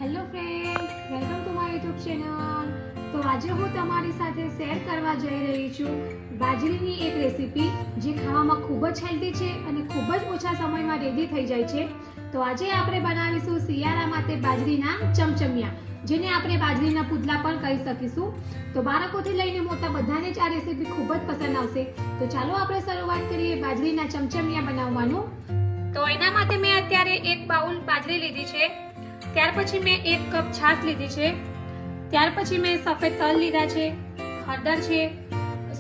Hello friend, welcome to my YouTube channel. તો આજે હું તમારી સાથે શેર કરવા જઈ રહી છું બાજરીની એક રેસીપી જે ખાવામાં ખૂબ જ હેલ્ધી છે અને ખૂબ જ ઓછા સમયમાં રેડી થઈ જાય છે. તો આજે આપણે બનાવીશું શિયાળા માટે બાજરીના ચમચમિયા, જેને આપણે બાજરીના પુડલા પણ કહી શકીશું. તો બાળકોથી લઈને મોટા બધાને જ આ રેસીપી ખૂબ જ પસંદ આવશે. તો ચાલો આપણે શરૂઆત કરીએ બાજરીના ચમચમિયા બનાવવાનું. તો એના માટે મેં અત્યારે એક બાઉલ બાજરી લીધી છે. ત્યાર પછી મેં 1 કપ છાશ લીધી છે. ત્યાર પછી મેં સફેદ તલ લીધા છે, હળદર છે,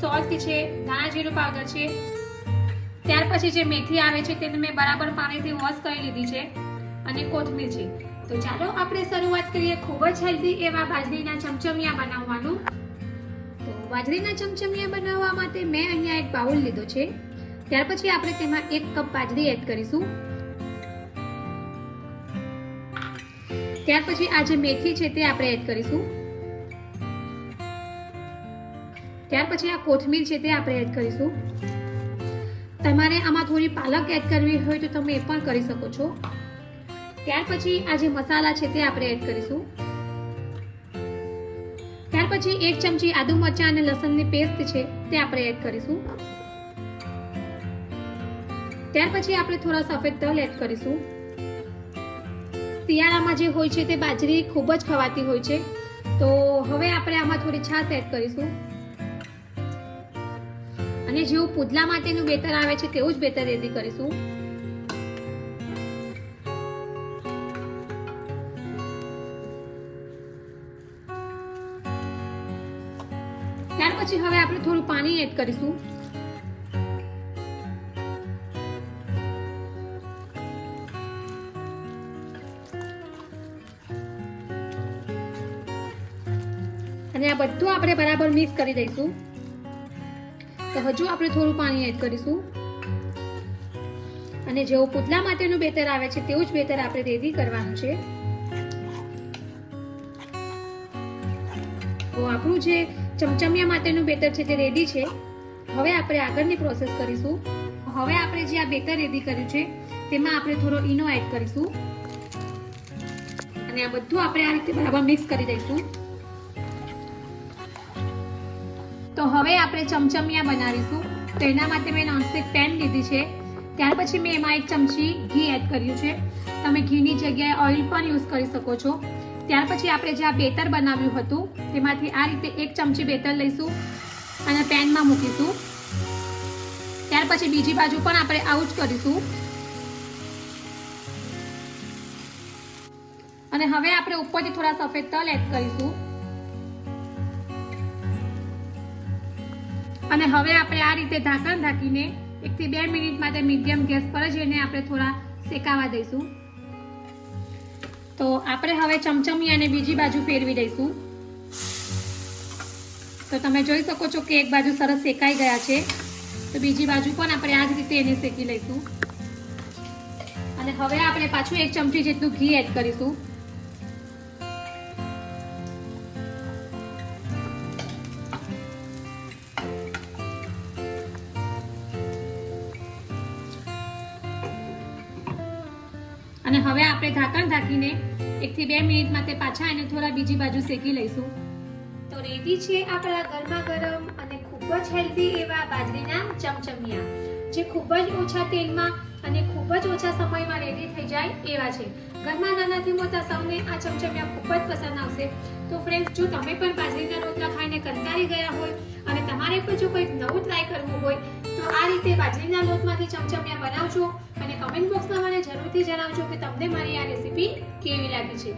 સોલ્ટ છે, ધાણા જીરું પાવડર છે. ત્યાર પછી જે મેથી આવે છે તેને મેં બરાબર પાણીથી વોશ કરી લીધી છે અને કોથમીર છે. તો ચાલો આપણે શરૂઆત કરીએ ખૂબ જ હેલ્ધી એવા બાજરીના ચમચમિયા બનાવવાનું. તો બાજરીના ચમચમિયા બનાવવા માટે મેં અહીંયા એક બાઉલ લીધો છે. ત્યાર પછી આપણે તેમાં 1 કપ બાજરી એડ કરીશું. ત્યાર પછી આ જે મેથી છે તે આપણે એડ કરીશું. ત્યાર પછી આ કોથમીર છે તે આપણે એડ કરીશું. તમારે આમાં થોડી પાલક એડ કરવી હોય તો તમે એ પણ કરી શકો છો. ત્યાર પછી આ જે મસાલા છે તે આપણે એડ કરીશું. ત્યાર પછી 1 ચમચી આદુ મરચાં અને લસણની પેસ્ટ છે તે આપણે એડ કરીશું. ત્યાર પછી આપણે થોડા સફેદ તલ એડ કરીશું. શિયાળામાં જે હોય છે તે બાજરી ખૂબ જ ખવાતી હોય છે. તો હવે આપણે આમાં થોડી છાશ એડ કરીશું અને જેવું પુડલા માટેનું બેટર આવે છે તેવું જ બેટર રેડી કરીશું. ત્યાર પછી હવે આપણે થોડું પાણી એડ કરીશું. અને આ બધું આપણે બરાબર મિક્સ કરી દઈશું. તો હજુ આપણે થોડું પાણી એડ કરીશું અને જેવું પુડલા માટેનું બેટર આવે છે તેવું જ બેટર આપણે રેડી કરવાનું છે. તો આપણું જે ચમચમિયા માટેનું બેટર છે તે રેડી છે. હવે આપણે આગળની પ્રોસેસ કરીશું. હવે આપણે જે આ બેટર રેડી કર્યું છે તેમાં આપણે થોડો ઈનો એડ કરીશું અને આ બધું આપણે આ રીતે બરાબર મિક્સ કરી દઈશું. તો હવે આપણે ચમચમિયા બનાવીશું. તો એના માટે મેં નોનસ્ટિક પેન લીધી છે. ત્યાર પછી મેં એમાં 1 ચમચી ઘી એડ કર્યું છે. તમે ઘીની જગ્યાએ ઓઇલ પણ યુઝ કરી શકો છો. ત્યાર પછી આપણે જે આ બેટર બનાવ્યું હતું તેમાંથી આ રીતે 1 ચમચી બેટર લઈશું અને પેનમાં મૂકીશું. ત્યાર પછી બીજી બાજુ પણ આપણે આવું જ કરીશું. અને હવે આપણે ઉપરથી થોડા સફેદ તલ એડ કરીશું. અને હવે આપણે આ રીતે ઢાંકણ ઢાંકીને 1 થી 2 મિનિટ માટે મીડિયમ ગેસ પર જ એને આપણે થોડા શેકાવા દઈશું. તો આપણે હવે ચમચમિયાને બીજી બાજુ ફેરવી દઈશું. તો તમે જોઈ શકો છો કે એક બાજુ સરસ શેકાઈ ગયા છે. તો બીજી બાજુ પણ આપણે આ જ રીતે એને શેકી લઈશું. અને હવે આપણે પાછું 1 ચમચી જેટલું ઘી એડ કરીશું. અને હવે આપણે ઢાંકણ ઢાંકીને 1 થી 2 મિનિટ માટે પાછા એને થોડા બીજી બાજુ શેકી લઈશું. તો રેડી છે આપણા ગરમા ગરમ અને ખૂબ જ હેલ્ધી એવા બાજરીના ચમચમિયા, જે ખૂબ જ ઓછા તેલમાં અને ખૂબ જ ઓછા સમયમાં રેડી થઈ જાય એવા છે. ઘરમાં નાનાથી મોટા સૌને આ ચમચમિયા ખૂબ જ પસંદ આવશે. તો ફ્રેન્ડ્સ, જો તમે પણ બાજરીના રોટલા ખાઈને કંટાળી ગયા હોય અને તમારે પણ જો કંઈક નવું ટ્રાય કરવું હોય તો આ રીતે બાજરીના લોટમાંથી ચમચમિયા બનાવજો અને કમેન્ટ બોક્સમાં મને જરૂરથી જણાવજો કે તમને મારી આ રેસીપી કેવી લાગી છે.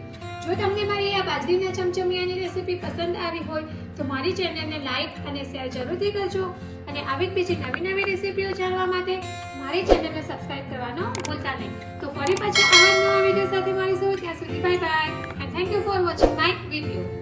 જો તમને મારી આ બાજરીના ચમચમિયાની રેસીપી પસંદ આવી હોય તો મારી ચેનલને લાઈક અને શેર જરૂરથી કરજો અને આવી જ બીજી નવી રેસીપીઓ જાણવા માટે મારી ચેનલને સબસ્ક્રાઇબ કરવાનો ભૂલતા નહીં. તો ફરી પાછા આવા નવા વિડીયો સાથે મળીશું. ત્યાં સુધી bye bye and thank you for watching my video.